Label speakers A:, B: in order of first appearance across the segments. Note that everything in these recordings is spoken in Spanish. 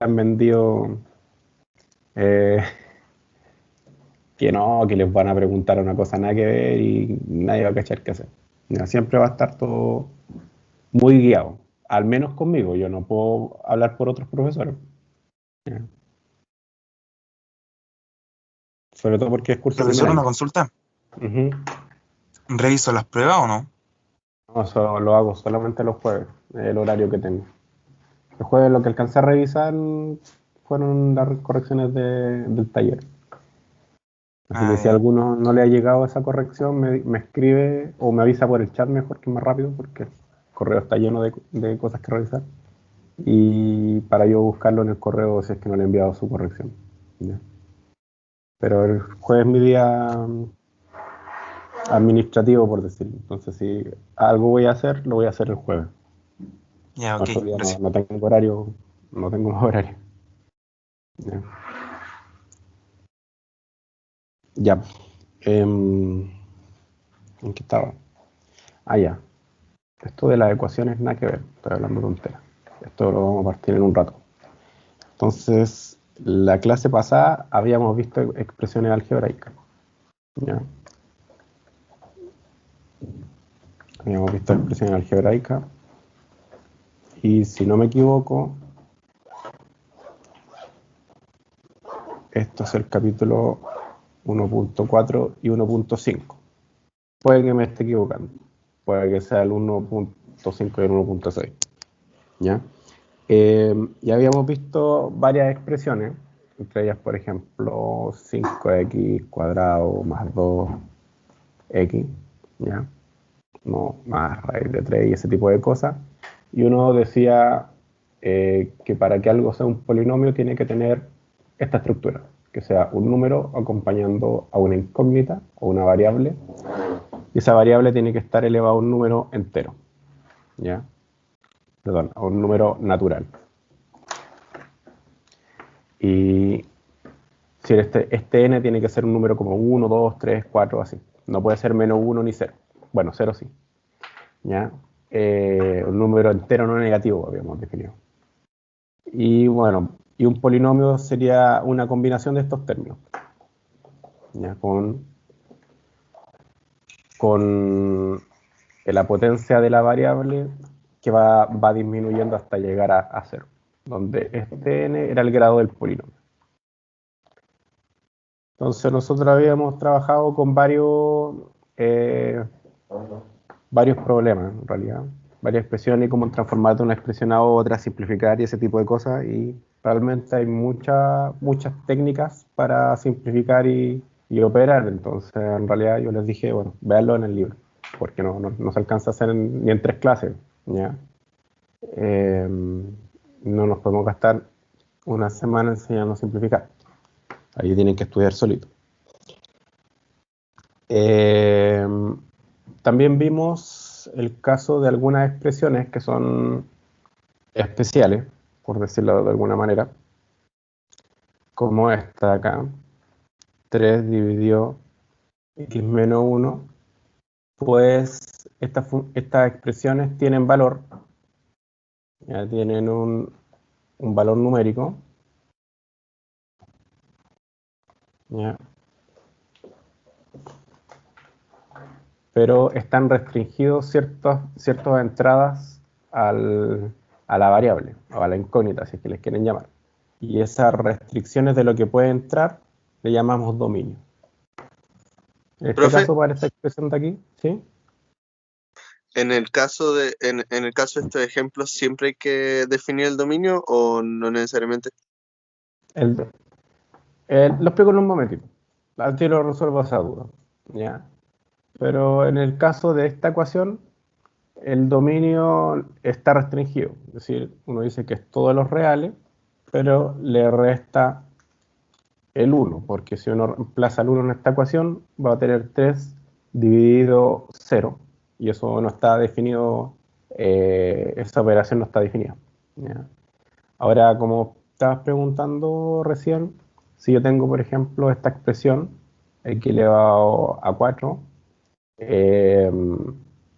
A: han vendido eh, que no, que les van a preguntar una cosa nada que ver y nadie va a cachar qué hacer. Ya, siempre va a estar todo muy guiado, al menos conmigo, yo no puedo hablar por otros profesores. Ya. Sobre todo porque es curso de primer
B: Profesor, una
A: año.
B: consulta.
A: Ujú.
B: ¿Reviso las pruebas o no?
A: No, eso lo hago solamente los jueves, el horario que tengo. El jueves lo que alcancé a revisar fueron las correcciones del taller. Así
B: Ah,
A: que si a
B: ya.
A: alguno no le ha llegado esa corrección, me escribe o me avisa por el chat mejor, que es más rápido, porque el correo está lleno de cosas que revisar. Y para yo buscarlo en el correo si es que no le he enviado su corrección. ¿Ya? Pero el jueves es mi día administrativo, por decirlo. Entonces, si algo voy a hacer, lo voy a hacer el jueves.
B: Ya, ok,
A: Otro día
B: gracias.
A: no tengo horario, no tengo más horario. Ya. Ya. ¿En qué estaba? Ah, ya. Esto de las ecuaciones nada que ver. Estoy hablando tontera. Esto lo vamos a partir en un rato. Entonces, la clase pasada habíamos visto expresiones algebraicas. ¿Ya? Habíamos visto expresiones algebraicas. Y si no me equivoco, esto es el capítulo 1.4 y 1.5. Puede que me esté equivocando. Puede que sea el 1.5 y el 1.6. ¿Ya? Ya habíamos visto varias expresiones, entre ellas, por ejemplo, 5x cuadrado más 2x, ¿ya? No, más raíz de 3 y ese tipo de cosas. Y uno decía que para que algo sea un polinomio tiene que tener esta estructura, que sea un número acompañando a una incógnita o una variable, y esa variable tiene que estar elevada a un número entero, ¿ya? Perdón, a un número natural. Y si este n tiene que ser un número como 1, 2, 3, 4, así. No puede ser menos 1 ni 0. Bueno, 0 sí. ¿Ya? Un número entero no negativo, habíamos definido. Y bueno, y un polinomio sería una combinación de estos términos. ¿Ya? Con la potencia de la variable que va disminuyendo hasta llegar a 0. Donde este n era el grado del polinomio. Entonces nosotros habíamos trabajado con varios problemas, en realidad, varias expresiones y cómo transformar de una expresión a otra, simplificar y ese tipo de cosas. Y realmente hay muchas técnicas para simplificar y operar. Entonces, en realidad yo les dije, bueno, véanlo en el libro, porque no se alcanza a hacer ni en 3 clases, ¿ya? Eh, no nos podemos gastar una semana enseñando a simplificar. Ahí tienen que estudiar solito. Eh, También vimos el caso de algunas expresiones que son especiales, por decirlo de alguna manera, como esta acá, 3 dividido x menos 1, pues estas expresiones tienen valor, ya tienen un valor numérico, ya, pero están restringidos ciertas entradas a la variable o a la incógnita, si es que les quieren llamar. Y esas restricciones de lo que puede entrar le llamamos dominio. En este
C: Profe,
A: caso, para esta expresión de aquí, ¿sí?
C: en el caso de estos ejemplos, ¿siempre hay que definir el dominio o no necesariamente?
A: El, lo explico en un momentito. Al tiro resuelvo esa duda, ¿ya? Pero en el caso de esta ecuación, el dominio está restringido. Es decir, uno dice que es todos los reales, pero le resta el 1, porque si uno reemplaza el 1 en esta ecuación, va a tener 3 dividido 0, y eso no está definido, esa operación no está definida. ¿Ya? Ahora, como estabas preguntando recién, si yo tengo, por ejemplo, esta expresión, x elevado a 4, eh,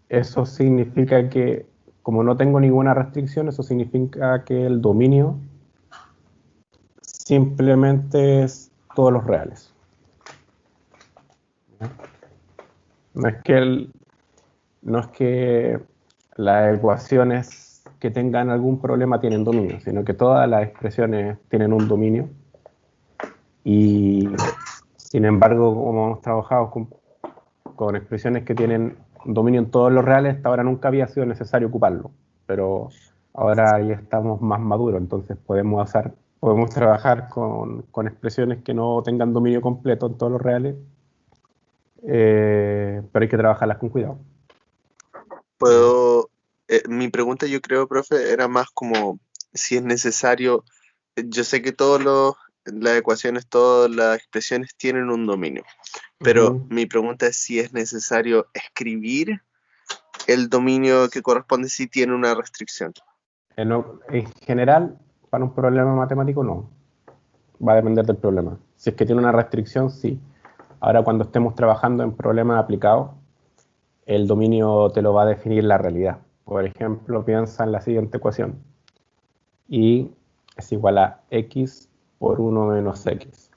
A: eso significa que, como no tengo ninguna restricción, eso significa que el dominio simplemente es todos los reales. No es que las ecuaciones que tengan algún problema tienen dominio, sino que todas las expresiones tienen un dominio. Y sin embargo, como hemos trabajado con expresiones que tienen dominio en todos los reales, hasta ahora nunca había sido necesario ocuparlo. Pero ahora ya estamos más maduros, entonces podemos trabajar con expresiones que no tengan dominio completo en todos los reales, pero hay que trabajarlas con cuidado.
C: Mi pregunta, yo creo, profe, era más como si es necesario. Yo sé que las ecuaciones, todas las expresiones tienen un dominio, pero mi pregunta es si es necesario escribir el dominio que corresponde si tiene una restricción.
A: En general, para un problema matemático no. Va a depender del problema. Si es que tiene una restricción, sí. Ahora, cuando estemos trabajando en problemas aplicados, el dominio te lo va a definir la realidad. Por ejemplo, piensa en la siguiente ecuación. Y es igual a x por 1 menos x.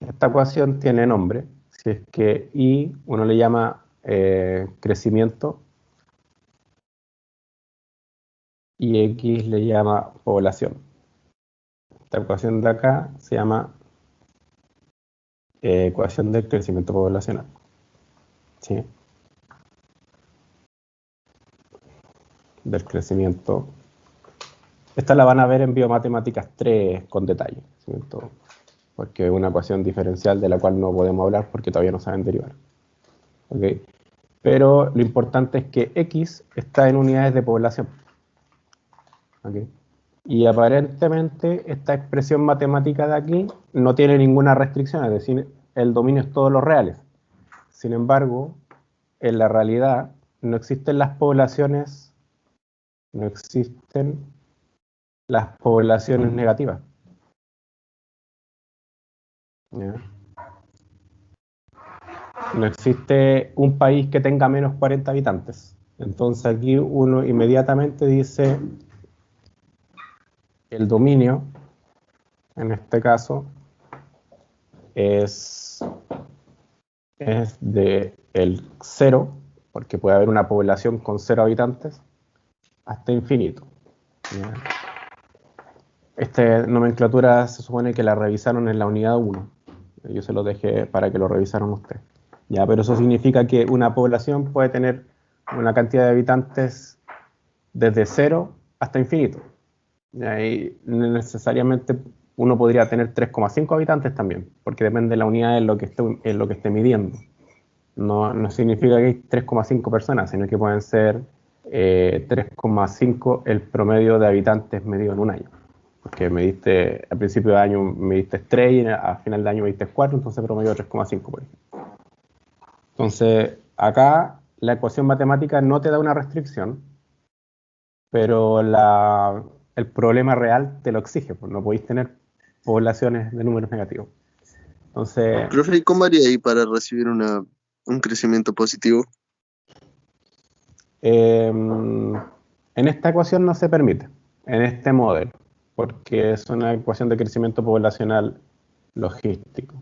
A: Esta ecuación tiene nombre. Si es que y uno le llama crecimiento y x le llama población. Esta ecuación de acá se llama ecuación del crecimiento poblacional. ¿Sí? Del crecimiento. Esta la van a ver en Biomatemáticas 3 con detalle, ¿cierto? Porque es una ecuación diferencial de la cual no podemos hablar porque todavía no saben derivar. ¿Okay? Pero lo importante es que x está en unidades de población. ¿Okay? Y aparentemente esta expresión matemática de aquí no tiene ninguna restricción, es decir, el dominio es todos los reales. Sin embargo, en la realidad no existen las poblaciones negativas. ¿Ya? No existe un país que tenga menos 40 habitantes. Entonces aquí uno inmediatamente dice el dominio, en este caso, es de el 0, porque puede haber una población con 0 habitantes, hasta infinito. ¿Ya? Esta nomenclatura se supone que la revisaron en la unidad 1. Yo se lo dejé para que lo revisaran ustedes. Ya, pero eso significa que una población puede tener una cantidad de habitantes desde 0 hasta infinito. Y necesariamente uno podría tener 3,5 habitantes también, porque depende de la unidad en lo que esté midiendo. No significa que hay 3,5 personas, sino que pueden ser 3,5 el promedio de habitantes medido en un año. Porque al principio de año mediste 3 y a final de año mediste 4, entonces promedio 3,5 por ejemplo. Entonces, acá la ecuación matemática no te da una restricción, pero el problema real te lo exige, pues no podéis tener poblaciones de números negativos. Entonces,
C: Profe, ¿cómo haría ahí para recibir un crecimiento positivo?
A: en esta ecuación no se permite, en este modelo, porque es una ecuación de crecimiento poblacional logístico,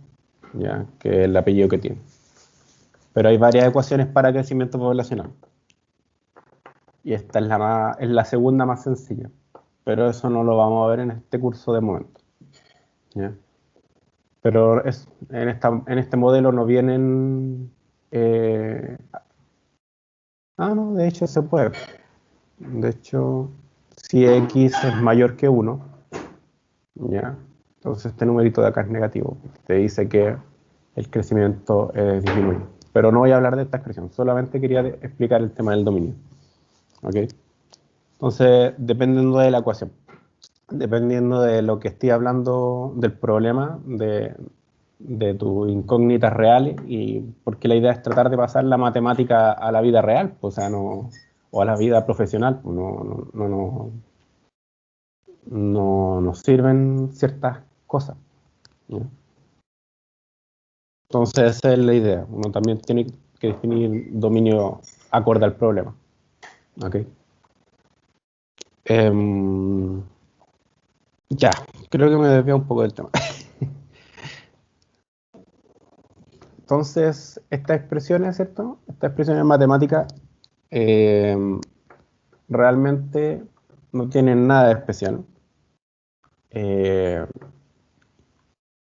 A: ¿ya? Que es el apellido que tiene. Pero hay varias ecuaciones para crecimiento poblacional. Y esta es la segunda más sencilla. Pero eso no lo vamos a ver en este curso de momento. ¿Ya? Pero en este modelo no vienen... no, de hecho se puede. De hecho, si x es mayor que 1, ¿ya? Entonces este numerito de acá es negativo. Te dice que el crecimiento disminuye. Pero no voy a hablar de esta expresión. Solamente quería explicar el tema del dominio. ¿Ok? Entonces, dependiendo de la ecuación, dependiendo de lo que esté hablando del problema, de tus incógnitas reales, y porque la idea es tratar de pasar la matemática a la vida real, pues, o a la vida profesional, pues, no nos sirven ciertas cosas, ¿ya? Entonces esa es la idea. Uno también tiene que definir dominio acorde al problema. ¿Okay? Ya, creo que me desvío un poco del tema. Entonces, estas expresiones, ¿cierto? Estas expresiones matemáticas realmente no tienen nada de especial.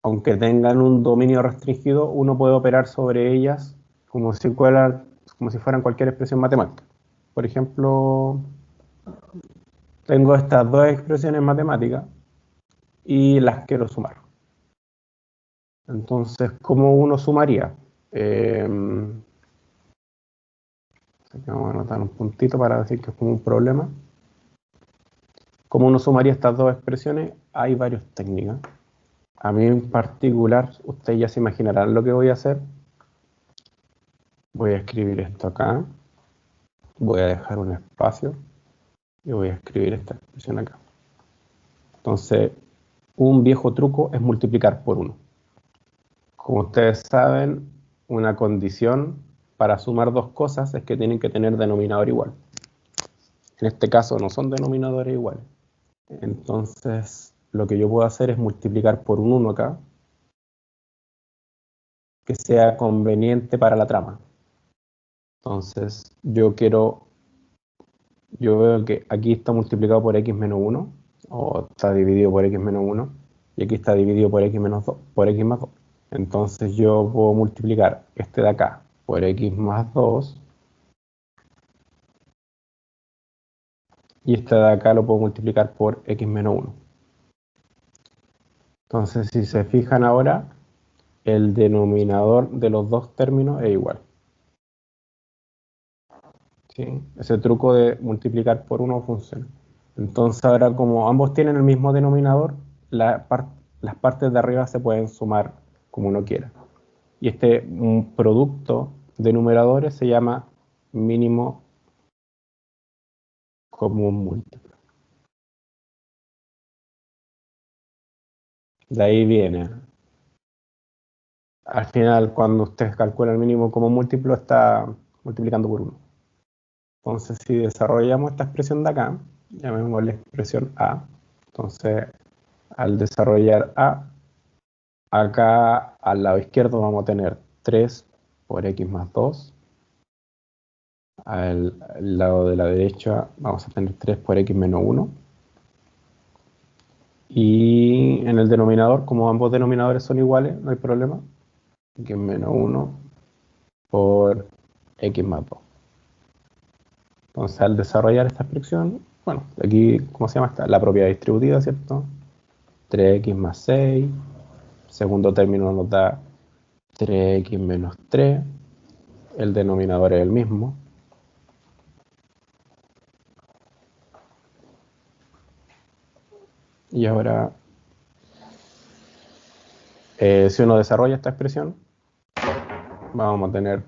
A: Aunque tengan un dominio restringido, uno puede operar sobre ellas como si fueran cualquier expresión matemática. Por ejemplo, tengo estas dos expresiones matemáticas y las quiero sumar. Entonces, ¿cómo uno sumaría? Vamos a anotar un puntito para decir que es como un problema. ¿Cómo uno sumaría estas dos expresiones? Hay varias técnicas. A mí en particular, ustedes ya se imaginarán lo que voy a hacer. Voy a escribir esto acá. Voy a dejar un espacio. Y voy a escribir esta expresión acá. Entonces, un viejo truco es multiplicar por 1. Como ustedes saben, una condición para sumar dos cosas es que tienen que tener denominador igual. En este caso no son denominadores iguales. Entonces, lo que yo puedo hacer es multiplicar por un 1 acá, que sea conveniente para la trama. Entonces, yo veo que aquí está multiplicado por x menos 1, o está dividido por x menos 1, y aquí está dividido por x menos 2, por x más 2. Entonces yo puedo multiplicar este de acá por x más 2, y este de acá lo puedo multiplicar por x menos 1. Entonces, si se fijan ahora, el denominador de los dos términos es igual. ¿Sí? Ese truco de multiplicar por 1 funciona. Entonces ahora, como ambos tienen el mismo denominador, las partes de arriba se pueden sumar como uno quiera. Y este producto de numeradores se llama mínimo común múltiplo. De ahí viene. Al final, cuando usted calcula el mínimo común múltiplo, está multiplicando por 1. Entonces, si desarrollamos esta expresión de acá, llamémosle expresión A. Entonces, al desarrollar A, acá al lado izquierdo vamos a tener 3 por x más 2. Al lado de la derecha vamos a tener 3 por x menos 1. Y en el denominador, como ambos denominadores son iguales, no hay problema. X menos 1 por x más 2. Entonces, al desarrollar esta expresión, bueno, aquí, ¿cómo se llama esta? La propiedad distributiva, ¿cierto? 3x más 6. Segundo término nos da 3x menos 3. El denominador es el mismo. Y ahora, si uno desarrolla esta expresión, vamos a tener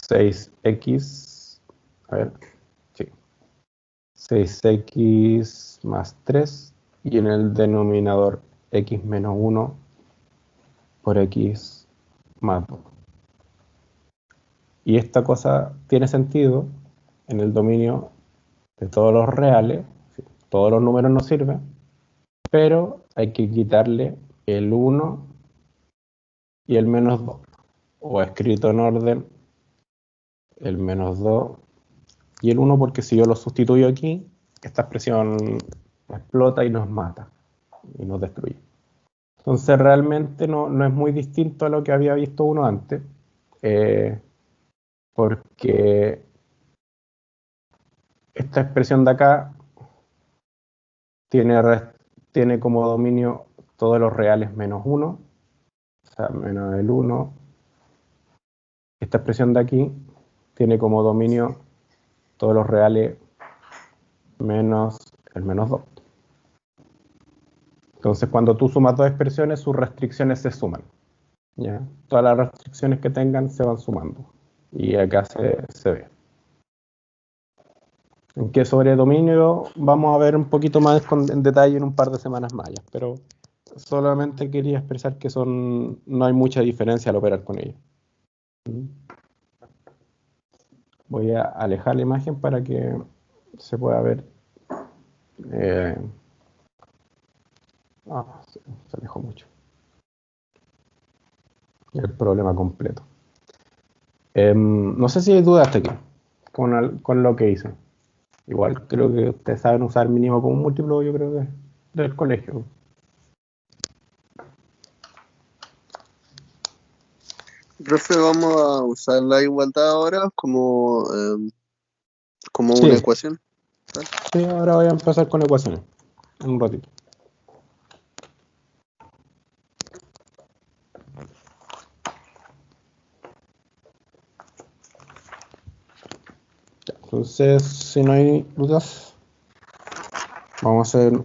A: 6x, a ver, sí, 6x más 3, y en el denominador x menos 1 por x más 2. Y esta cosa tiene sentido en el dominio de todos los reales. Todos los números nos sirven, pero hay que quitarle el 1 y el menos 2, o escrito en orden el menos 2 y el 1, porque si yo lo sustituyo aquí, esta expresión explota y nos mata y nos destruye. Entonces realmente no es muy distinto a lo que había visto uno antes, porque esta expresión de acá tiene como dominio todos los reales menos 1, o sea, menos el 1. Esta expresión de aquí tiene como dominio todos los reales menos el menos 2. Entonces, cuando tú sumas dos expresiones, sus restricciones se suman. ¿Ya? Todas las restricciones que tengan se van sumando. Y acá se ve. En que sobre dominio vamos a ver un poquito más en detalle en un par de semanas más. Pero solamente quería expresar que no hay mucha diferencia al operar con ellos. Voy a alejar la imagen para que se pueda ver Eh, se alejó mucho. El problema completo. No sé si hay dudas hasta aquí con lo que hice. Igual creo que ustedes saben usar mínimo como múltiplo, yo creo que del colegio.
C: Profe, vamos a usar la igualdad ahora como una
A: Sí,
C: ecuación.
A: sí, ahora voy a empezar con ecuaciones en un ratito. Entonces, si no hay dudas, vamos a hacer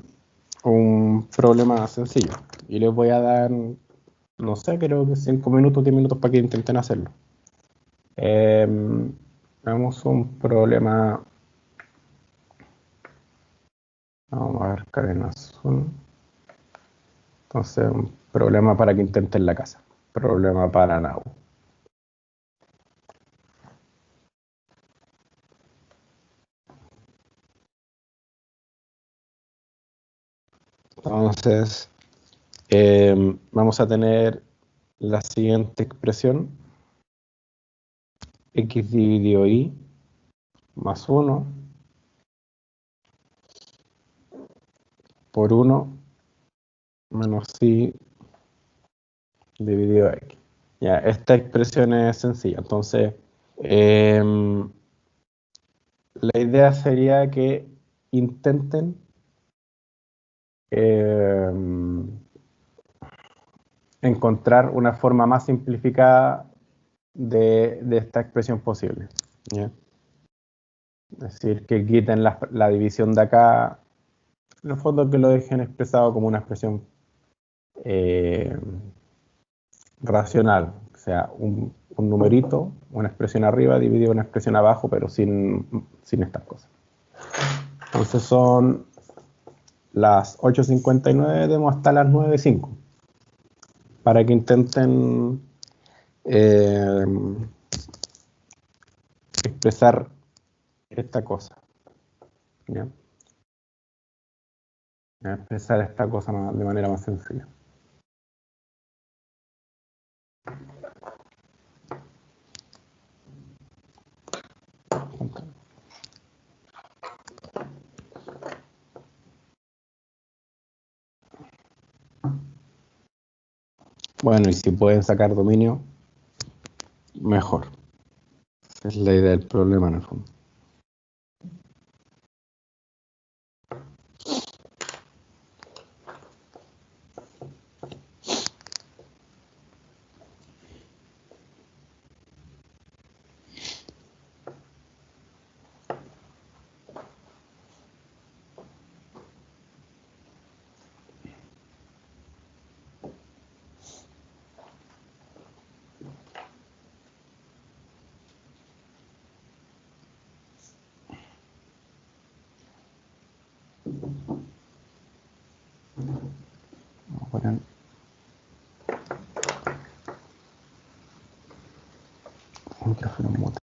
A: un problema sencillo. Y les voy a dar, no sé, creo que 5 minutos, 10 minutos para que intenten hacerlo. Vamos un problema. Vamos a ver, cadena azul. Entonces, un problema para que intenten la casa. Problema para Nau. Entonces, vamos a tener la siguiente expresión. X dividido Y más 1 por 1 menos Y dividido X. Ya, esta expresión es sencilla. Entonces, la idea sería que intenten encontrar una forma más simplificada de esta expresión posible. ¿Ya? Es decir, que quiten la división de acá, en el fondo que lo dejen expresado como una expresión eh, racional, o sea, un numerito, una expresión arriba dividido una expresión abajo, pero sin estas cosas. Entonces son las 8:59, demos hasta las 9:05, para que intenten eh, expresar esta cosa. ¿Ya? Expresar esta cosa de manera más sencilla. Bueno, y si pueden sacar dominio, mejor. Esa es la idea del problema en el fondo. Vamos a poner un micrófono mudo.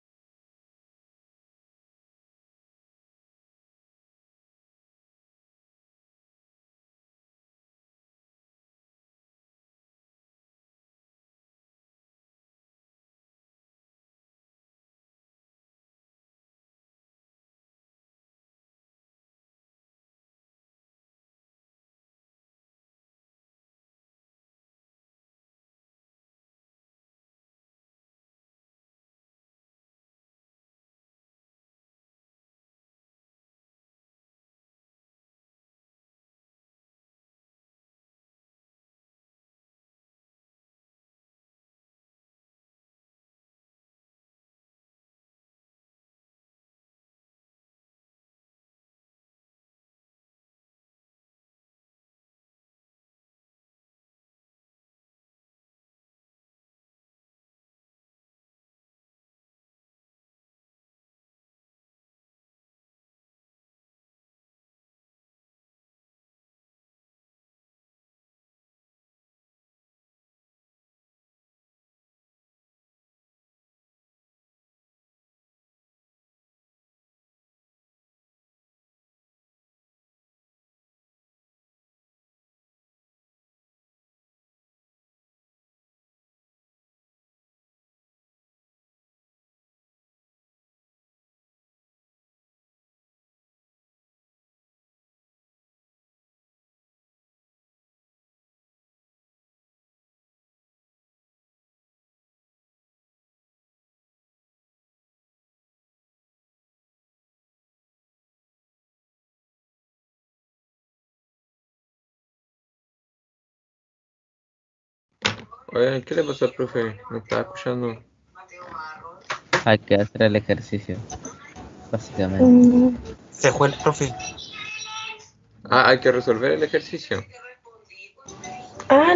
D: Oye, ¿qué le pasó al profe? ¿Me estaba escuchando?
E: Hay que hacer el ejercicio, básicamente.
B: Se fue el profe.
D: Ah, hay que resolver el ejercicio.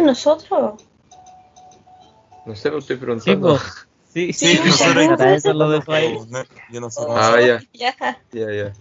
F: ¿Nosotros?
D: No sé, me estoy
E: Sí,
D: preguntando.
E: pues. Sí,
B: Sí,
F: Sí,
B: nosotros
E: para eso lo dejo ahí.
B: yo no sé cómo
D: Ah,
B: se
D: ya,
F: Ya.
D: ya.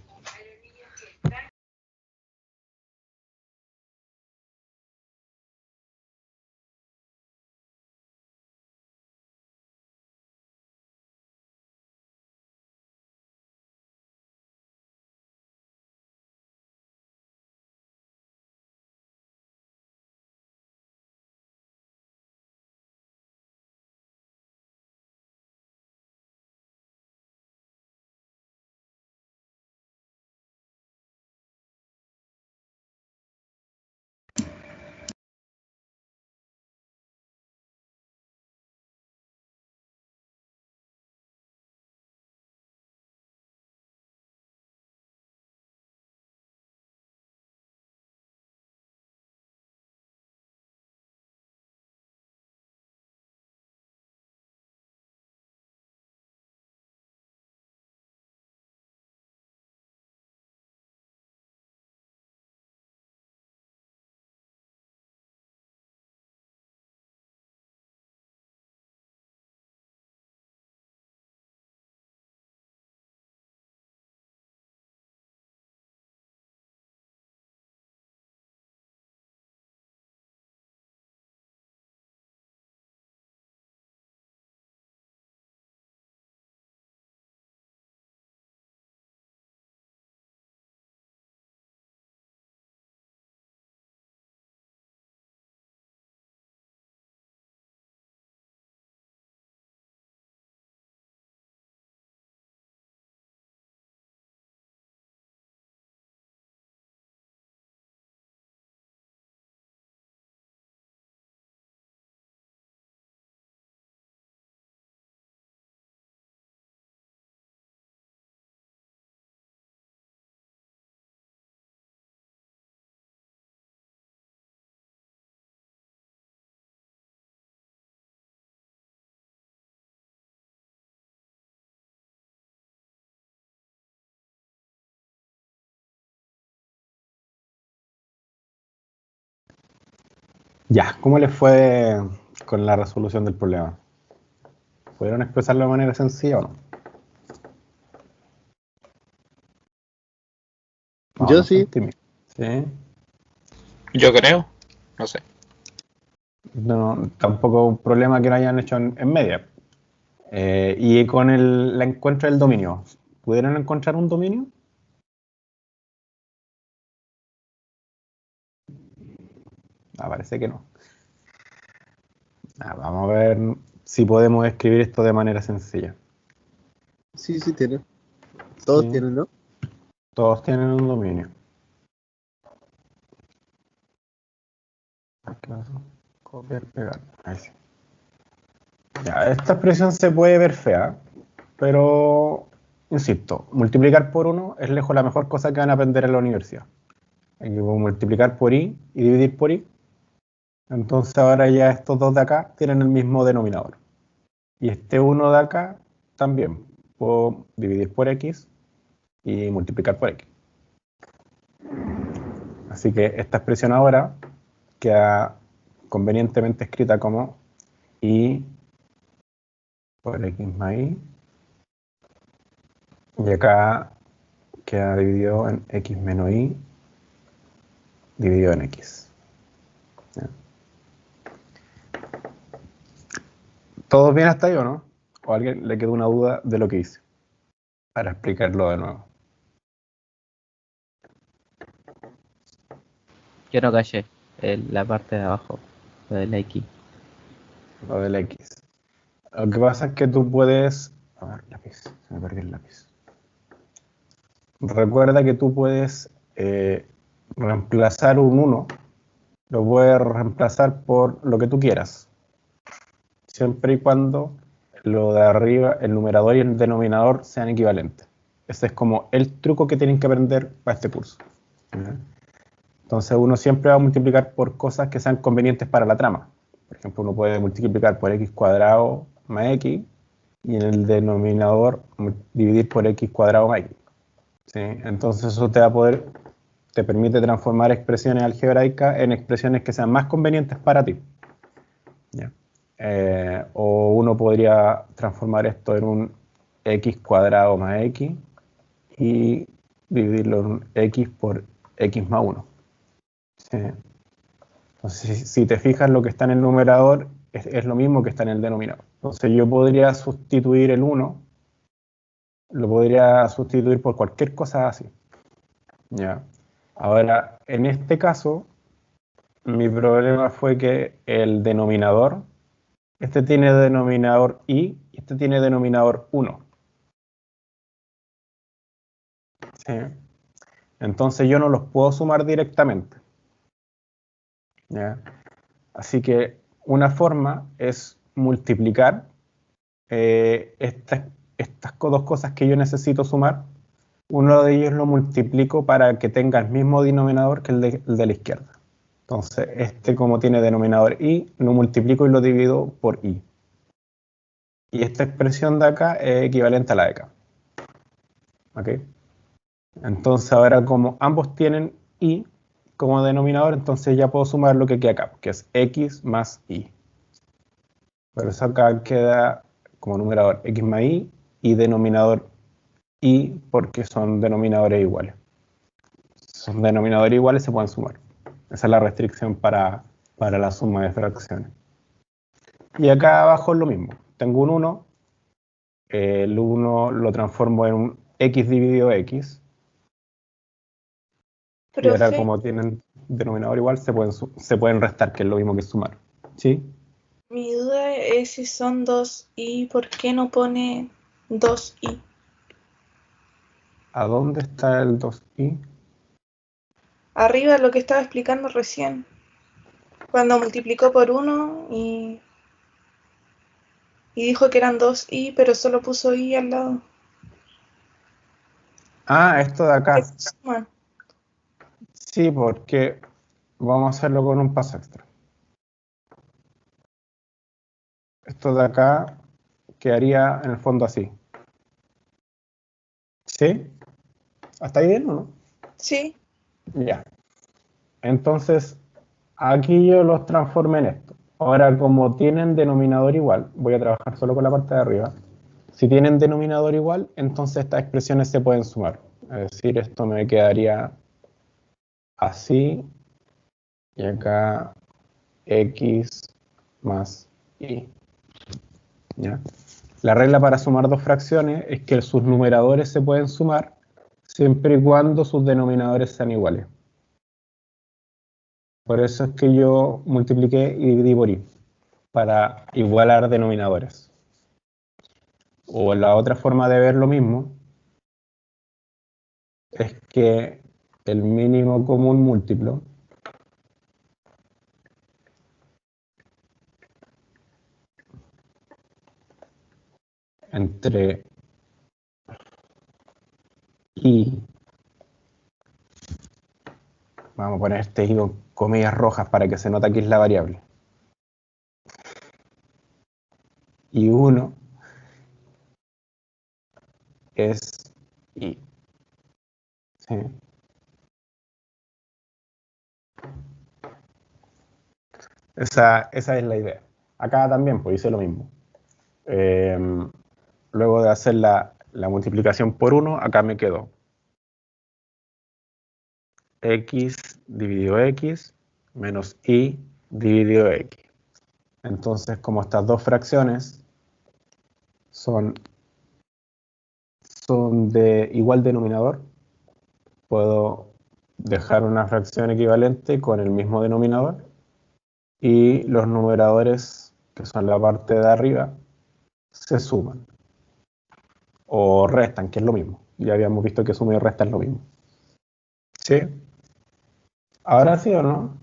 A: Ya, ¿cómo les fue con la resolución del problema? ¿Pudieron expresarlo de manera sencilla o no? No,
C: Yo
A: no
C: sí.
A: son tímidos. ¿Sí?
G: Yo creo. No sé.
A: No, tampoco un problema que lo hayan hecho en media. Y con la encuentro del dominio, ¿pudieron encontrar un dominio? Parece que no. Vamos a ver si podemos escribir esto de manera sencilla.
C: Sí, sí tienen. Todos
A: Sí,
C: tienen, ¿no?
A: todos tienen un dominio. Aquí vas a copiar, pegar. Ahí sí. Ya, esta expresión se puede ver fea, pero insisto, multiplicar por 1 es lejos la mejor cosa que van a aprender en la universidad. Hay que multiplicar por i y dividir por i. Entonces ahora ya estos dos de acá tienen el mismo denominador. Y este 1 de acá también. Puedo dividir por x y multiplicar por x. Así que esta expresión ahora queda convenientemente escrita como i por x más y. Y acá queda dividido en x menos y dividido en x. ¿Ya? ¿Todos bien hasta ahí o no? ¿O a alguien le quedó una duda de lo que hice? Para explicarlo de nuevo.
E: Yo no caché la parte de abajo, lo de la X.
A: Lo del x. Lo que pasa es que tú puedes... A ver, lápiz. Se me perdió el lápiz. Recuerda que tú puedes reemplazar un 1, lo puedes reemplazar por lo que tú quieras, siempre y cuando lo de arriba, el numerador y el denominador sean equivalentes. Ese es como el truco que tienen que aprender para este curso. ¿Ya? Entonces uno siempre va a multiplicar por cosas que sean convenientes para la trama. Por ejemplo, uno puede multiplicar por x cuadrado más x y en el denominador dividir por x cuadrado más x. ¿Sí? Entonces eso te permite transformar expresiones algebraicas en expresiones que sean más convenientes para ti. ¿Ya? O uno podría transformar esto en un x cuadrado más x y dividirlo en x por x más 1. ¿Sí? Entonces, si te fijas, lo que está en el numerador es lo mismo que está en el denominador. Entonces yo podría sustituir el 1, lo podría sustituir por cualquier cosa así. ¿Ya? Ahora, en este caso, mi problema fue que el denominador, este tiene denominador y este tiene denominador 1. ¿Sí? Entonces yo no los puedo sumar directamente. ¿Ya? Así que una forma es multiplicar estas dos cosas que yo necesito sumar. Uno de ellos lo multiplico para que tenga el mismo denominador que el de la izquierda. Entonces, este como tiene denominador y, lo multiplico y lo divido por y. Y esta expresión de acá es equivalente a la de acá. ¿Ok? Entonces, ahora como ambos tienen y como denominador, entonces ya puedo sumar lo que queda acá, que es x más y. Por eso acá queda como numerador x más y denominador y porque son denominadores iguales. Son denominadores iguales, se pueden sumar. Esa es la restricción para la suma de fracciones. Y acá abajo es lo mismo. Tengo un 1, el 1 lo transformo en un x dividido x. Y ahora
F: Profe,
A: como tienen denominador igual, se pueden restar, que es lo mismo que sumar. ¿Sí?
F: mi duda es si son 2i, ¿por qué no pone 2i?
A: ¿A dónde está el 2i?
F: Arriba lo que estaba explicando recién, cuando multiplicó por 1 y dijo que eran 2i, pero solo puso i al lado.
A: Ah, esto de
F: ¿Qué
A: acá.
F: se suman?
A: Sí, porque vamos a hacerlo con un paso extra. Esto de acá quedaría en el fondo así. ¿Sí? ¿Hasta ahí bien o no?
F: Sí,
A: Ya. Entonces, aquí yo los transformé en esto. Ahora, como tienen denominador igual, voy a trabajar solo con la parte de arriba. Si tienen denominador igual, entonces estas expresiones se pueden sumar. Es decir, esto me quedaría así y acá x más y. ¿Ya? La regla para sumar dos fracciones es que sus numeradores se pueden sumar siempre y cuando sus denominadores sean iguales. Por eso es que yo multipliqué y dividí por y, para igualar denominadores. O la otra forma de ver lo mismo es que el mínimo común múltiplo entre y, vamos a poner este y con comillas rojas para que se note que es la variable, y 1 es y. ¿Sí? Esa es la idea. Acá también pues hice lo mismo. Luego de hacer la multiplicación por 1, acá me quedó x dividido x menos y dividido x. Entonces, como estas dos fracciones son de igual denominador, puedo dejar una fracción equivalente con el mismo denominador y los numeradores, que son la parte de arriba, se suman o restan, que es lo mismo. Ya habíamos visto que suma y resta es lo mismo. ¿Sí? ¿Ahora sí o no?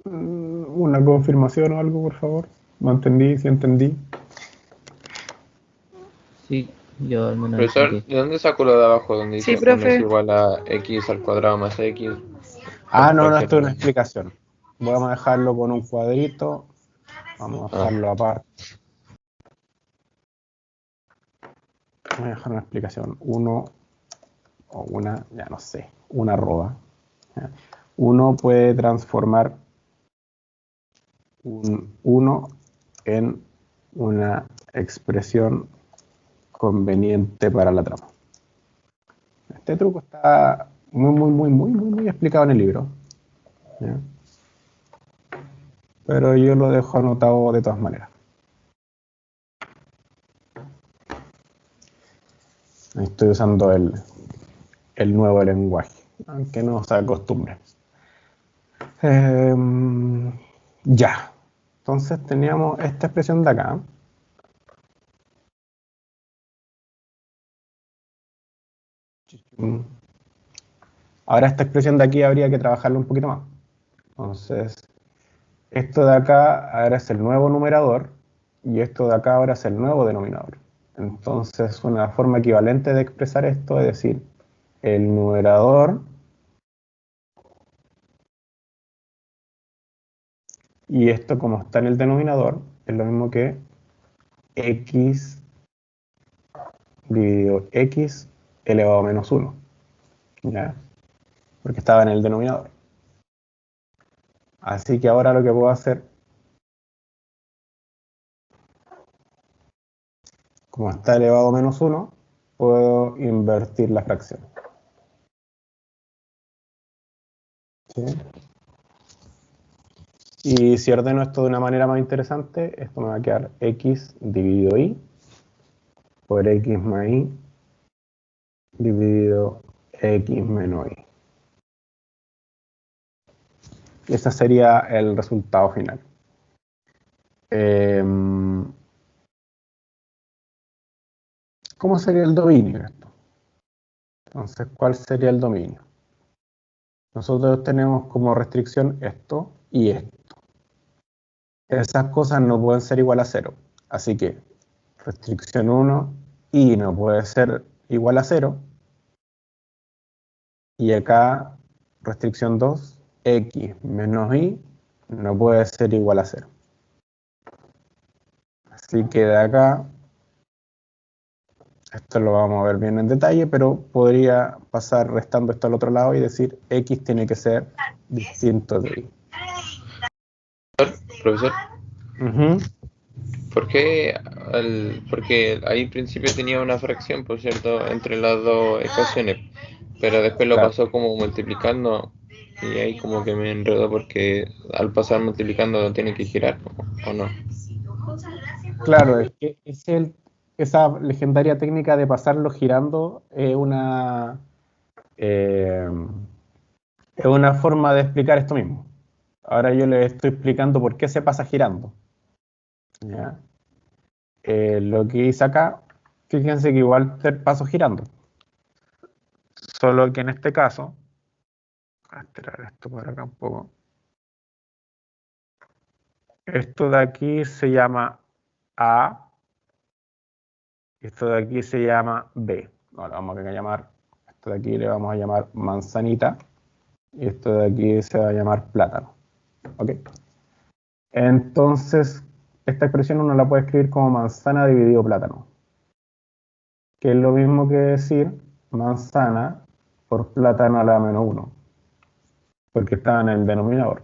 A: Una confirmación o algo, por favor. No entendí, si entendí.
E: Sí, Yo al menos
D: Profesor,
E: entendí.
D: ¿de dónde sacó lo de abajo donde
F: Sí,
D: dice 1 es
F: profe.
D: igual a x al cuadrado más x?
A: No,
D: Cualquier
A: esto es una
D: número.
A: explicación. Vamos a dejarlo con un cuadrito. Vamos a
D: Ah,
A: dejarlo aparte. Voy a dejar una explicación. Uno o una, ya no sé, una arroba. ¿Ya? Uno puede transformar un 1 en una expresión conveniente para la trama. Este truco está muy explicado en el libro. ¿Ya? Pero yo lo dejo anotado de todas maneras. Estoy usando el nuevo lenguaje, aunque no se acostumbre. Ya. Entonces teníamos esta expresión de acá. Ahora esta expresión de aquí habría que trabajarla un poquito más. Entonces, esto de acá ahora es el nuevo numerador y esto de acá ahora es el nuevo denominador. Entonces, una forma equivalente de expresar esto es decir, el numerador y esto como está en el denominador es lo mismo que x dividido x elevado a menos 1. ¿Ya? Porque estaba en el denominador. Así que ahora lo que puedo hacer, como está elevado a menos 1, puedo invertir la fracción. ¿Sí? Y si ordeno esto de una manera más interesante, esto me va a quedar x dividido y por x más y dividido x menos y. Ese sería el resultado final. ¿Cómo sería el dominio de esto? Entonces, ¿cuál sería el dominio? Nosotros tenemos como restricción esto y esto. Esas cosas no pueden ser igual a 0. Así que restricción 1, y no puede ser igual a 0. Y acá restricción 2, x menos y no puede ser igual a 0. Así que de acá, esto lo vamos a ver bien en detalle, pero podría pasar restando esto al otro lado y decir x tiene que ser distinto de y.
D: profesor,
A: Ujú.
D: ¿por qué porque ahí en principio tenía una fracción, por cierto, entre las dos ecuaciones, pero después lo
A: Claro.
D: pasó como multiplicando y ahí como que me enredó porque al pasar multiplicando lo tiene que girar, ¿o no?
A: Claro, es que esa legendaria técnica de pasarlo girando eh, es una forma de explicar esto mismo. Ahora yo les estoy explicando por qué se pasa girando. ¿Ya? Lo que hice acá, fíjense que igual te paso girando. Solo que en este caso, voy a estirar esto por acá un poco. Esto de aquí se llama A, y esto de aquí se llama B. Ahora vamos a llamar, esto de aquí le vamos a llamar manzanita, y esto de aquí se va a llamar plátano. ¿Ok? Entonces, esta expresión uno la puede escribir como manzana dividido plátano, que es lo mismo que decir manzana por plátano a la menos 1, porque está en el denominador.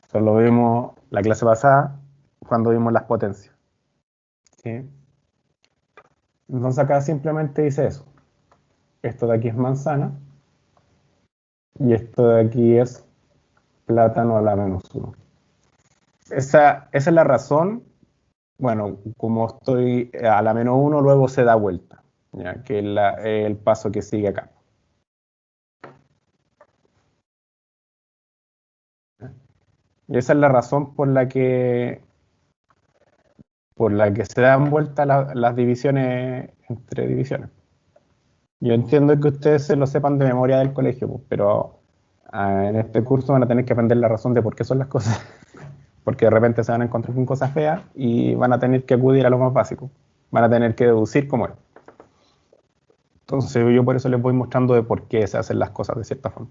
A: Eso lo vimos la clase pasada cuando vimos las potencias. ¿Sí? Entonces acá simplemente dice eso. Esto de aquí es manzana y esto de aquí es plátano a la menos 1. Esa es la razón. Bueno, como estoy a la menos 1, luego se da vuelta, ¿ya? Que es el paso que sigue acá. Y esa es la razón por la que se dan vuelta las divisiones entre divisiones. Yo entiendo que ustedes se lo sepan de memoria del colegio, pues, pero en este curso van a tener que aprender la razón de por qué son las cosas. Porque de repente se van a encontrar con cosas feas y van a tener que acudir a lo más básico. van a tener que deducir cómo es. Entonces yo por eso les voy mostrando de por qué se hacen las cosas de cierta forma.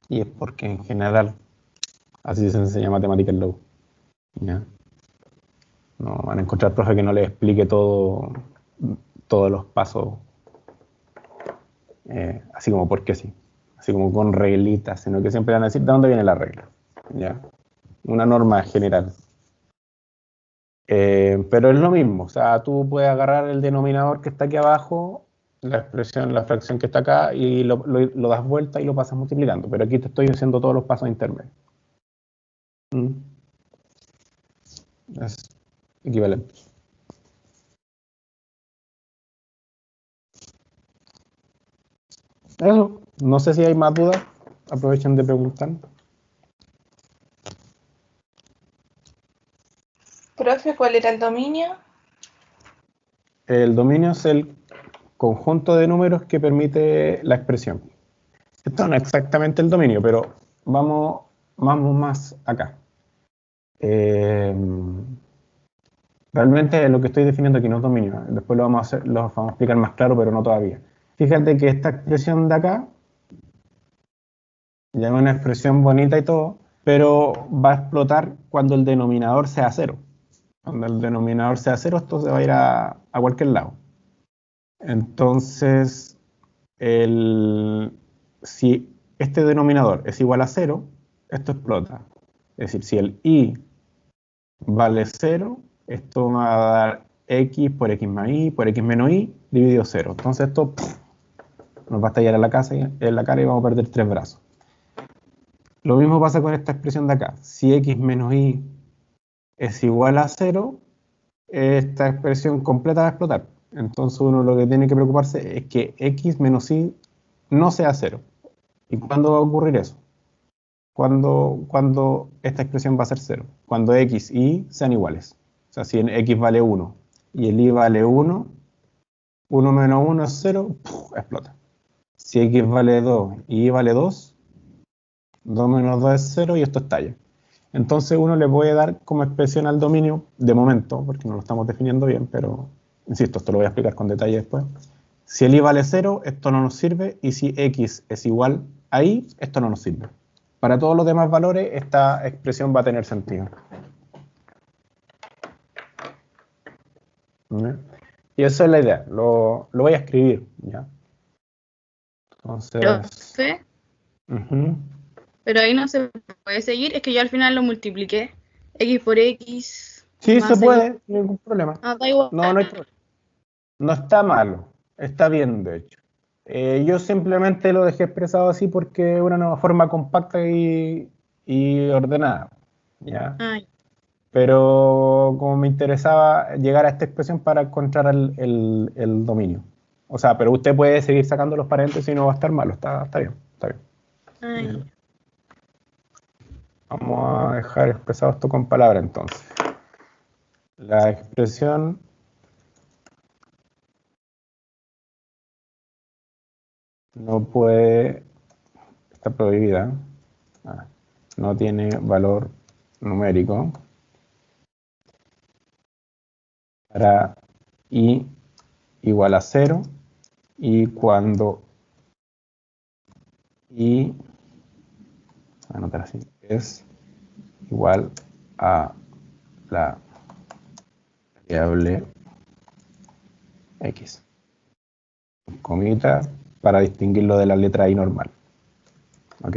A: Y es porque en general así se enseña matemática en la U. ¿Ya? No van a encontrar profe que no les explique todos los pasos así como porque sí, así como con reglitas, sino que siempre van a decir de dónde viene la regla. ¿Ya? Una norma general. Pero es lo mismo, o sea, tú puedes agarrar el denominador que está aquí abajo, la expresión, la fracción que está acá, y lo das vuelta y lo pasas multiplicando, pero aquí te estoy haciendo todos los pasos intermedios. Es equivalente. Eso, no sé si hay más dudas, aprovechen de preguntar.
F: Profe, ¿cuál era el dominio?
A: El dominio es el conjunto de números que permite la expresión. Esto no es exactamente el dominio, pero vamos más acá. Realmente lo que estoy definiendo aquí no es dominio. Después lo vamos a explicar más claro, pero no todavía. Fíjate que esta expresión de acá ya es una expresión bonita y todo, pero va a explotar cuando el denominador sea 0. Cuando el denominador sea 0, esto se va a ir a cualquier lado. Entonces, si este denominador es igual a 0, esto explota. Es decir, si el i vale 0, esto va a dar x por x más y por x menos y dividido 0. Entonces esto nos va a estallar en la cara y vamos a perder 3 brazos. Lo mismo pasa con esta expresión de acá. Si x menos y es igual a 0, esta expresión completa va a explotar. Entonces uno lo que tiene que preocuparse es que x menos y no sea 0. ¿Y cuándo va a ocurrir eso? Cuando esta expresión va a ser 0. Cuando x y y sean iguales. O sea, si en x vale 1 y el y vale 1, 1 menos 1 es 0, explota. Si x vale 2 y y vale 2, 2 menos 2 es 0 y esto estalla. Entonces uno le puede dar como expresión al dominio, de momento, porque no lo estamos definiendo bien, pero insisto, esto lo voy a explicar con detalle después. Si el y vale 0, esto no nos sirve, y si x es igual a y, esto no nos sirve. Para todos los demás valores, esta expresión va a tener sentido. Y esa es la idea, lo voy a escribir, ¿ya? Entonces...
H: Profe, pero ahí no se puede seguir, es que yo al final lo multipliqué. X por X.
A: Sí,
H: más
A: se puede,
H: X.
A: ningún problema.
H: Ah, da igual.
A: No hay problema. No está malo, está bien, de hecho. Yo simplemente lo dejé expresado así porque es una nueva forma compacta y ordenada, ¿ya?
H: Ay,
A: Pero como me interesaba llegar a esta expresión para encontrar el dominio. O sea, pero usted puede seguir sacando los paréntesis y no va a estar malo, está bien, está bien.
H: ay.
A: Vamos a dejar expresado esto con palabras entonces. La expresión no puede, está prohibida, no tiene valor numérico para i igual a 0 y cuando i, voy a anotar así, es igual a la variable x. Comita para distinguirlo de la letra i normal. Ok.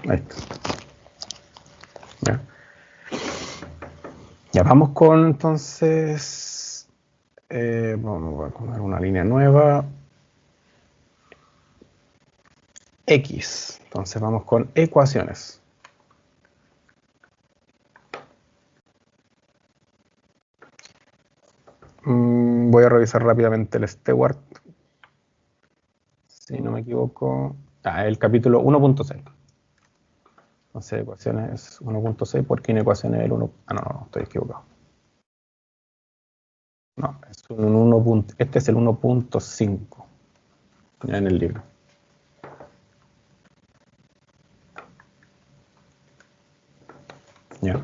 A: Ahí está. Ya vamos con entonces. Vamos a poner una línea nueva. X. Entonces vamos con ecuaciones. Voy a revisar rápidamente el Stewart. Si no me equivoco. El capítulo 1.6. Entonces ecuaciones 1.6 porque inecuaciones el 1. No, estoy equivocado. No, es un 1. Este es el 1.5 en el libro. Ya.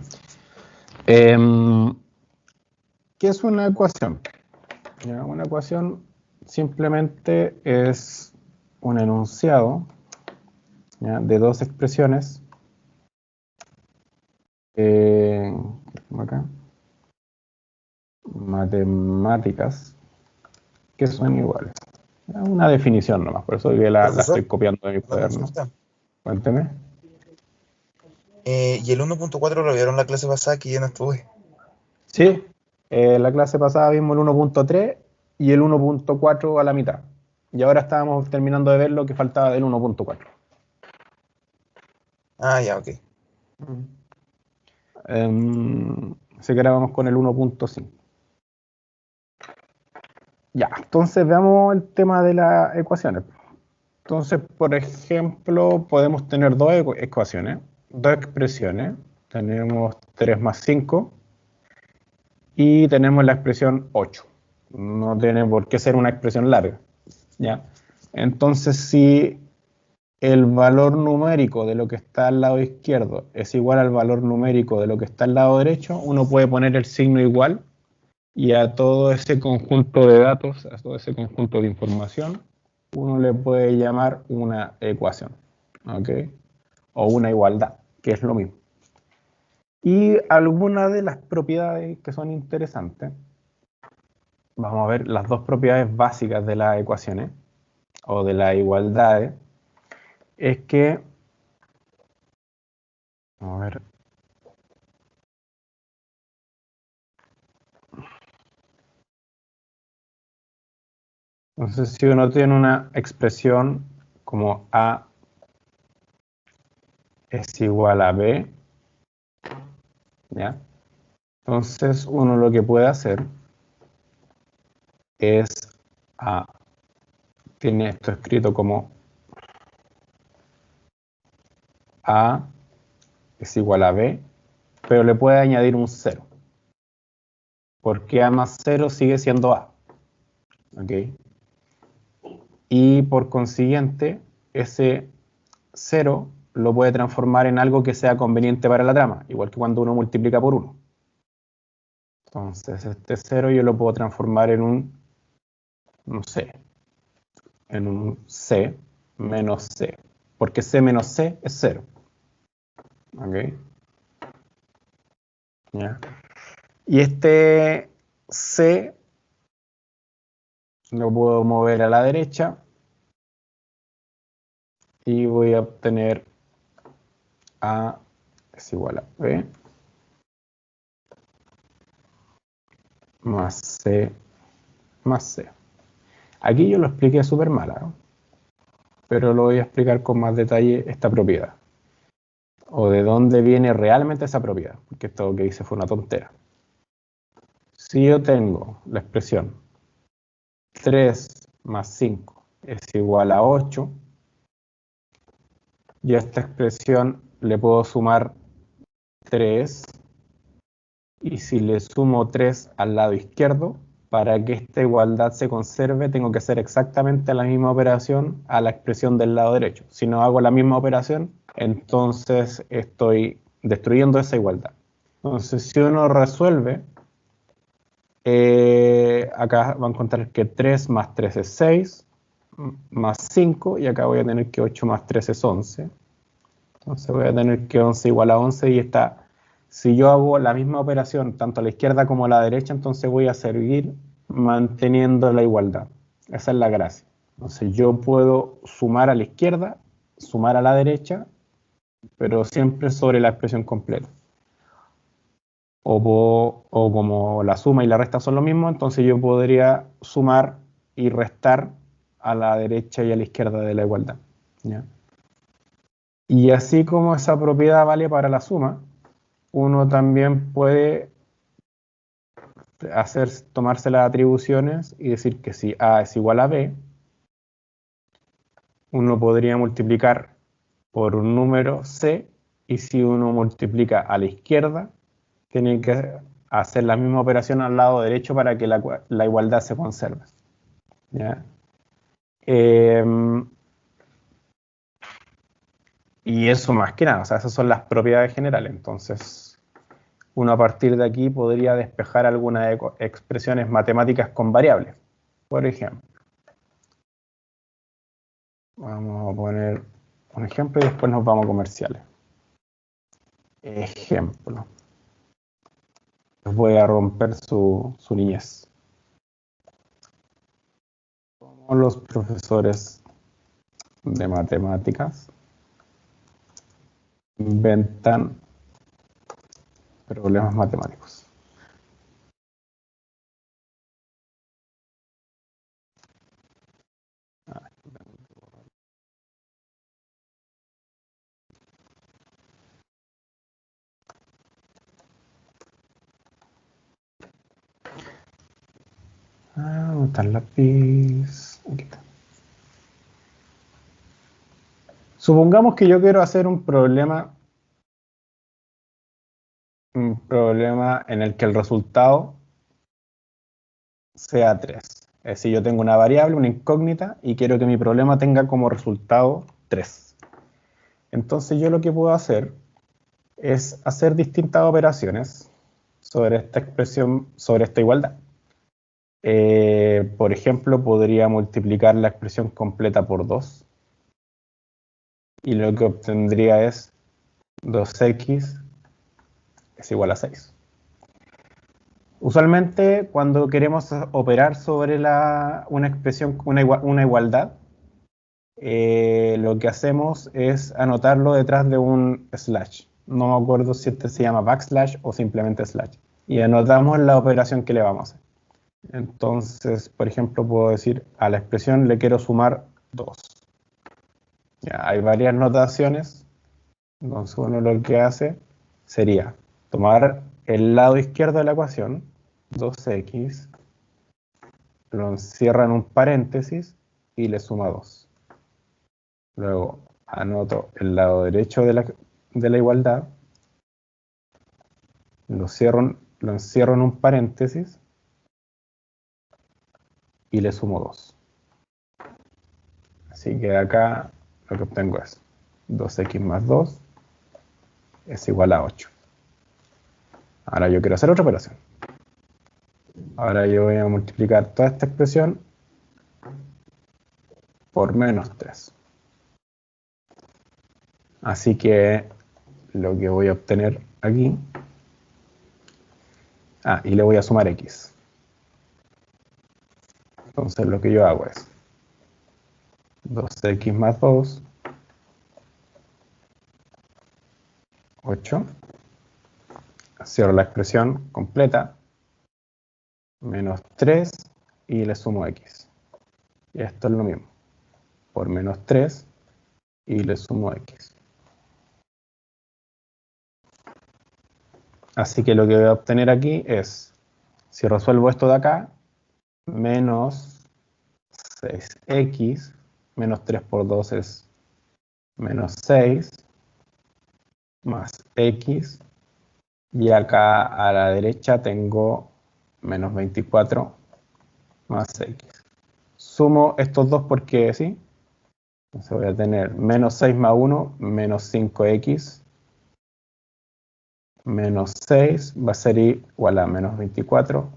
A: ¿Qué es una ecuación? Ya, una ecuación simplemente es un enunciado, ¿ya?, de dos expresiones acá, matemáticas, que son iguales. Ya, una definición nomás, por eso que la
B: Profesor,
A: estoy copiando de mi
B: una
A: cuaderno.
B: consulta.
A: Cuénteme.
B: ¿Y el 1.4 lo vieron la clase pasada que yo no estuve?
A: Sí, la clase pasada vimos el 1.3 y el 1.4 a la mitad. Y ahora estábamos terminando de ver lo que faltaba del 1.4.
B: Ah, ya, ok.
A: Así que ahora vamos con el 1.5. Ya, entonces veamos el tema de las ecuaciones. Entonces, por ejemplo, podemos tener dos ecuaciones, dos expresiones. Tenemos 3 más 5 y tenemos la expresión 8. No tiene por qué ser una expresión larga, ¿ya? Entonces, si el valor numérico de lo que está al lado izquierdo es igual al valor numérico de lo que está al lado derecho, uno puede poner el signo igual y a todo ese conjunto de datos, a todo ese conjunto de información, uno le puede llamar una ecuación, ¿ok? O una igualdad, que es lo mismo. Y algunas de las propiedades que son interesantes, vamos a ver las dos propiedades básicas de las ecuaciones o de las igualdades, es que, vamos a ver, entonces si uno tiene una expresión como A es igual a B, ¿ya? Entonces uno lo que puede hacer es tiene esto escrito como A es igual a B, pero le puede añadir un 0, porque A más 0 sigue siendo A, ¿ok? Y por consiguiente, ese 0 lo puede transformar en algo que sea conveniente para la trama, igual que cuando uno multiplica por 1. Entonces, este 0 yo lo puedo transformar en un, no sé, en un C menos C, porque C menos C es 0. ¿Ok? ¿Ya? Y este C lo puedo mover a la derecha y voy a obtener A es igual a B más C más C. Aquí yo lo expliqué súper mal, ¿no? Pero lo voy a explicar con más detalle esta propiedad. O de dónde viene realmente esa propiedad, porque esto que hice fue una tontera. Si yo tengo la expresión 3 más 5 es igual a 8, yo a esta expresión le puedo sumar 3, y si le sumo 3 al lado izquierdo, para que esta igualdad se conserve, tengo que hacer exactamente la misma operación a la expresión del lado derecho. Si no hago la misma operación, entonces estoy destruyendo esa igualdad. Entonces, si uno resuelve, acá va a encontrar que 3 más 3 es 6, más 5, y acá voy a tener que 8 más 3 es 11. Entonces voy a tener que 11 igual a 11 y está. Si yo hago la misma operación tanto a la izquierda como a la derecha, entonces voy a seguir manteniendo la igualdad. Esa es la gracia. Entonces yo puedo sumar a la izquierda, sumar a la derecha, pero siempre sobre la expresión completa. O como la suma y la resta son lo mismo, entonces yo podría sumar y restar a la derecha y a la izquierda de la igualdad, ¿ya? Y así como esa propiedad vale para la suma, uno también puede tomarse las atribuciones y decir que si A es igual a B, uno podría multiplicar por un número C, y si uno multiplica a la izquierda, tiene que hacer la misma operación al lado derecho para que la igualdad se conserve, ¿ya? Y eso más que nada, o sea, esas son las propiedades generales. Entonces, uno a partir de aquí podría despejar algunas expresiones matemáticas con variables. Por ejemplo, vamos a poner un ejemplo y después nos vamos a comerciales. Ejemplo. Les voy a romper su niñez. Como los profesores de matemáticas inventan problemas matemáticos. ¿Dónde está el lápiz? Aquí está. Supongamos que yo quiero hacer un problema en el que el resultado sea 3. Es decir, yo tengo una variable, una incógnita, y quiero que mi problema tenga como resultado 3. Entonces yo lo que puedo hacer es hacer distintas operaciones sobre esta expresión, sobre esta igualdad. Por ejemplo, podría multiplicar la expresión completa por 2. Y lo que obtendría es 2x es igual a 6. Usualmente, cuando queremos operar sobre una expresión, una igualdad, lo que hacemos es anotarlo detrás de un slash. No me acuerdo si este se llama backslash o simplemente slash. Y anotamos la operación que le vamos a hacer. Entonces, por ejemplo, puedo decir a la expresión le quiero sumar 2. Ya, hay varias notaciones. Entonces uno lo que hace sería tomar el lado izquierdo de la ecuación, 2x, lo encierra en un paréntesis y le suma 2. Luego anoto el lado derecho de la igualdad, lo encierro en un paréntesis y le sumo 2. Así que acá lo que obtengo es 2x más 2 es igual a 8. Ahora yo quiero hacer otra operación. Ahora yo voy a multiplicar toda esta expresión por menos 3. Así que lo que voy a obtener aquí... y le voy a sumar x. Entonces lo que yo hago es 2x más 2, 8. Cierro la expresión completa, menos 3 y le sumo x. Y esto es lo mismo, por menos 3 y le sumo x. Así que lo que voy a obtener aquí es, si resuelvo esto de acá, menos 6x, menos 3 por 2 es menos 6, más x, y acá a la derecha tengo menos 24 más x. Sumo estos dos porque sí. Entonces voy a tener menos 6 más 1, menos 5x, menos 6 va a ser igual a menos 24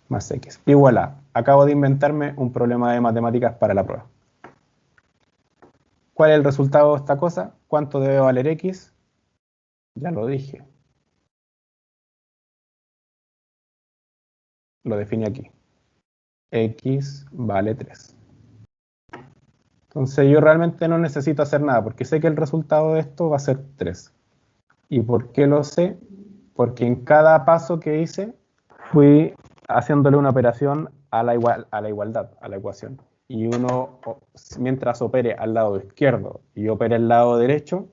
A: más x. Y voilà, acabo de inventarme un problema de matemáticas para la prueba. ¿Cuál es el resultado de esta cosa? ¿Cuánto debe valer x? Ya lo dije. Lo definí aquí. X vale 3. Entonces yo realmente no necesito hacer nada porque sé que el resultado de esto va a ser 3. ¿Y por qué lo sé? Porque en cada paso que hice fui haciéndole una operación a la igualdad, a la ecuación. Y uno, mientras opere al lado izquierdo y opere al lado derecho,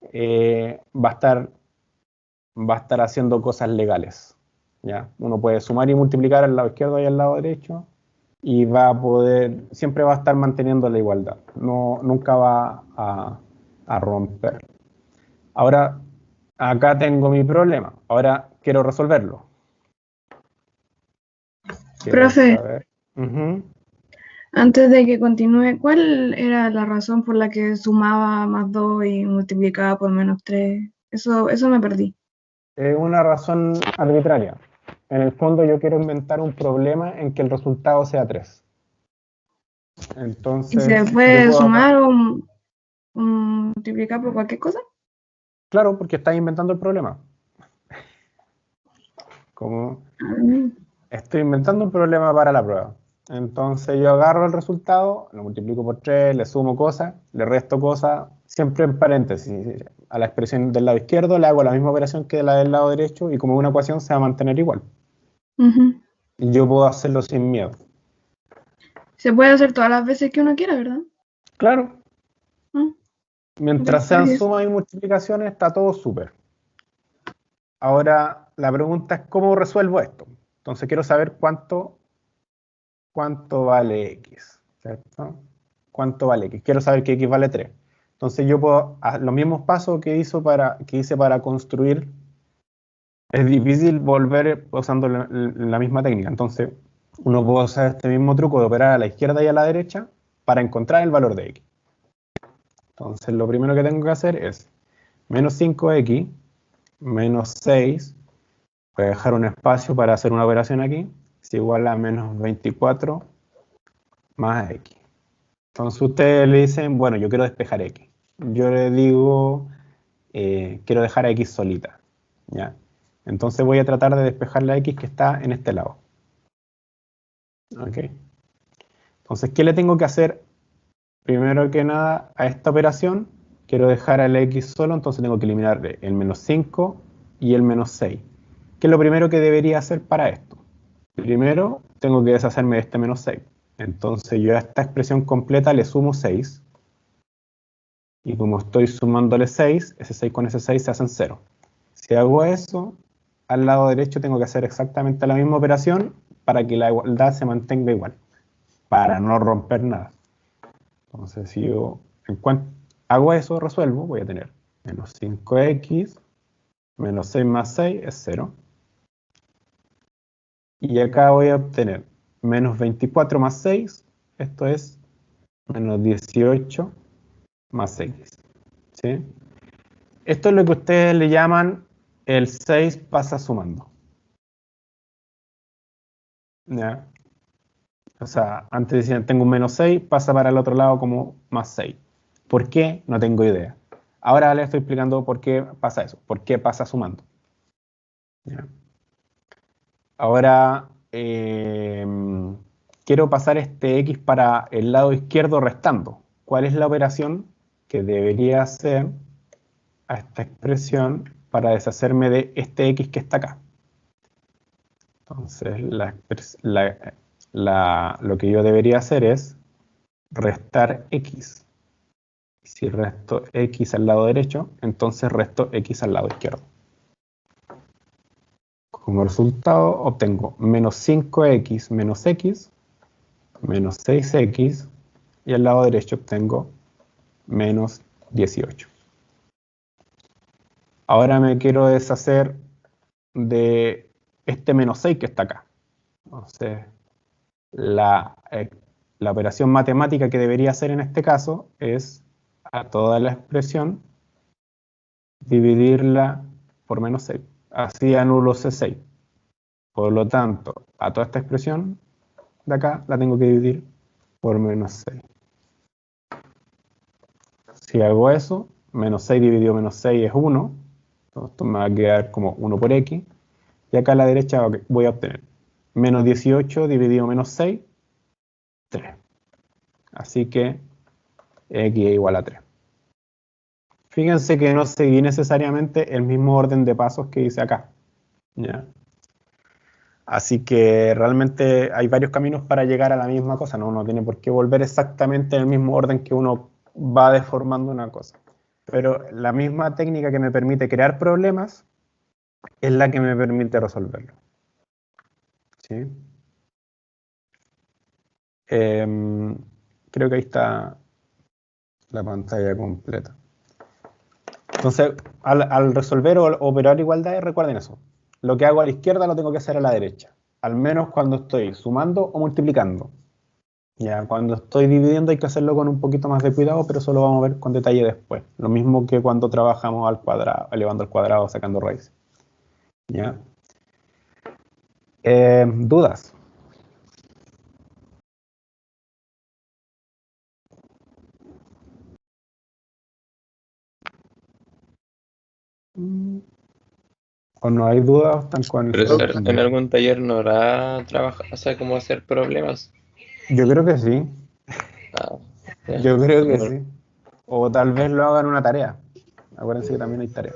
A: va a estar haciendo cosas legales. ¿Ya? Uno puede sumar y multiplicar al lado izquierdo y al lado derecho y va a poder, siempre va a estar manteniendo la igualdad. Nunca va a romper. Ahora, acá tengo mi problema. Ahora quiero resolverlo.
H: Profe, antes de que continúe, ¿cuál era la razón por la que sumaba más 2 y multiplicaba por menos 3? Eso me perdí.
A: Es una razón arbitraria. En el fondo yo quiero inventar un problema en que el resultado sea 3. Entonces,
H: ¿Y se
A: yo
H: puede
A: puedo
H: sumar o multiplicar por cualquier cosa?
A: Claro, porque estás inventando el problema. Como estoy inventando un problema para la prueba. Entonces yo agarro el resultado, lo multiplico por 3, le sumo cosas, le resto cosas, siempre en paréntesis. A la expresión del lado izquierdo le hago la misma operación que la del lado derecho y como una ecuación se va a mantener igual.
H: Ujú.
A: Y yo puedo hacerlo sin miedo.
H: Se puede hacer todas las veces que uno quiera, ¿verdad?
A: Claro,
H: Ah,
A: mientras sean
H: gracias.
A: sumas y multiplicaciones está todo súper. Ahora, la pregunta es ¿cómo resuelvo esto? Entonces quiero saber cuánto vale x, ¿cierto? ¿Cuánto vale x? Quiero saber que x vale 3. Entonces yo puedo, los mismos pasos que hice para construir, es difícil volver usando la misma técnica. Entonces uno puede usar este mismo truco de operar a la izquierda y a la derecha para encontrar el valor de x. Entonces lo primero que tengo que hacer es menos 5x menos 6, voy a dejar un espacio para hacer una operación aquí, es igual a menos 24 más x. Entonces ustedes le dicen, bueno, yo quiero despejar x. Yo le digo, quiero dejar a x solita, ¿ya? Entonces voy a tratar de despejar la x que está en este lado. ¿Ok? Entonces, ¿qué le tengo que hacer? Primero que nada, a esta operación, quiero dejar al x solo, entonces tengo que eliminar el menos 5 y el menos 6. ¿Qué es lo primero que debería hacer para esto? Primero, tengo que deshacerme de este menos 6. Entonces yo a esta expresión completa le sumo 6. Y como estoy sumándole 6, ese 6 con ese 6 se hacen 0. Si hago eso, al lado derecho tengo que hacer exactamente la misma operación para que la igualdad se mantenga igual, para no romper nada. Entonces si yo hago eso, resuelvo, voy a tener menos 5x, menos 6 más 6 es 0. Y acá voy a obtener menos 24 más 6, esto es menos 18 más x. ¿Sí? Esto es lo que ustedes le llaman el 6 pasa sumando. ¿Ya? O sea, antes decían tengo un menos 6, pasa para el otro lado como más 6. ¿Por qué? No tengo idea. Ahora les estoy explicando por qué pasa eso, por qué pasa sumando. ¿Ya? Ahora quiero pasar este x para el lado izquierdo restando. ¿Cuál es la operación que debería hacer a esta expresión para deshacerme de este x que está acá? Entonces, lo que yo debería hacer es restar x. Si resto x al lado derecho, entonces resto x al lado izquierdo. Como resultado obtengo menos 5x menos x, menos 6x, y al lado derecho obtengo menos 18. Ahora me quiero deshacer de este menos 6 que está acá. Entonces, la operación matemática que debería hacer en este caso es a toda la expresión dividirla por menos 6. Así anulo C6. Por lo tanto, a toda esta expresión de acá la tengo que dividir por menos 6. Si hago eso, menos 6 dividido menos 6 es 1. Entonces esto me va a quedar como 1 por x. Y acá a la derecha voy a obtener menos 18 dividido menos 6, 3. Así que x es igual a 3. Fíjense que no seguí necesariamente el mismo orden de pasos que hice acá. ¿Ya? Así que realmente hay varios caminos para llegar a la misma cosa. No tiene por qué volver exactamente en el mismo orden que uno va deformando una cosa. Pero la misma técnica que me permite crear problemas es la que me permite resolverlo. ¿Sí? Creo que ahí está la pantalla completa. Entonces, al resolver o operar igualdades, recuerden eso. Lo que hago a la izquierda lo tengo que hacer a la derecha. Al menos cuando estoy sumando o multiplicando. Ya, cuando estoy dividiendo hay que hacerlo con un poquito más de cuidado, pero eso lo vamos a ver con detalle después. Lo mismo que cuando trabajamos al cuadrado, elevando al cuadrado, sacando raíces. ¿Ya? ¿Dudas? ¿O no hay dudas? ¿Están con el
D: Pero
A: juego?
D: en algún taller no habrá trabajo, o sea, cómo hacer problemas.
A: Yo creo que sí.
D: Ah, ya.
A: Yo creo que
D: No,
A: sí. O tal vez lo hagan una tarea. Acuérdense que también hay tarea.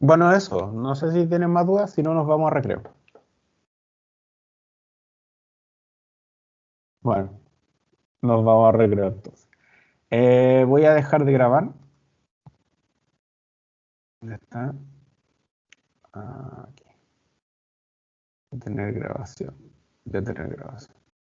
A: Bueno, eso. No sé si tienen más dudas. Si no, nos vamos a recreo. Bueno, nos vamos a recreo entonces. Voy a dejar de grabar. ¿Dónde está? Aquí. Detener grabación. Detener grabación.